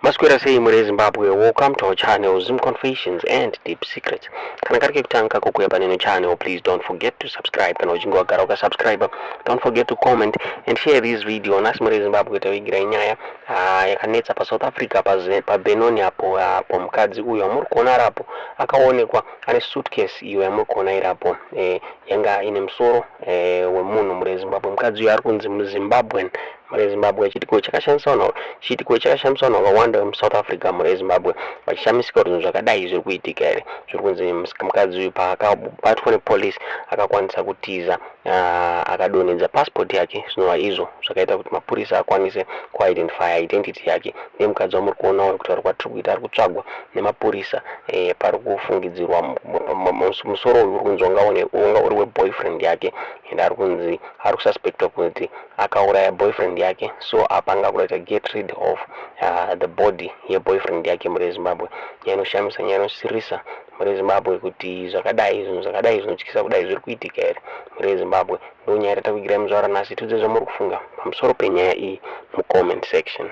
Masquera say muri Zimbabwe, welcome to our channel Zim Confessions and Deep Secrets. Kana kari kutanga kukuya paneno channel, please don't forget to subscribe. Kana uchingo wagara subscribe, don't forget to comment and share this video. Nasi muri Zimbabwe tawigira inyaya yakanetsa pa South Africa pa Benoni hapo Mukadzi Uyu amurikuona rapo akaonekwa ane suitcase iyo yamurikuona irapo yanga ine Musoro Wemunhu muri Zimbabwe. Mukadzi Uyu arikunzi Zimbabwean muri Zimbabwe chitiko chakashamisa wakawanda South Africa muri Zimbabwe vachishamisika kuti zvakadai zviri kuitika ere. Zviri kunzi mukadzi uyu paakabatwa nepolice akakwanisa kutiza akadonedza passport yake. Zvinova izvo zvakaita kuti mapurisa akwanise kuidentify identity yake nemukadzi wamuri kuona uyu kuti kwatiri kuita ari kutsvagwa nemapurisa pari kufungidzirwa musoro uyu uri kunzi wanga uri weboyfriend yake ende ari kususpectwa kuti akauraya boyfriend yake, so apanga kuita get rid of the body ye boyfriend yake muri Zimbabwe. Yanoshamisa yanosirisa muri Zimbabwe kuti zvakadai zvinotyisa kudai zviri kuitika ere muri Zimbabwe. Ndonyaya yatakugira muzvara nhasi tudze zvamuri kufunga pamusoro penyaya iyi mu comment section.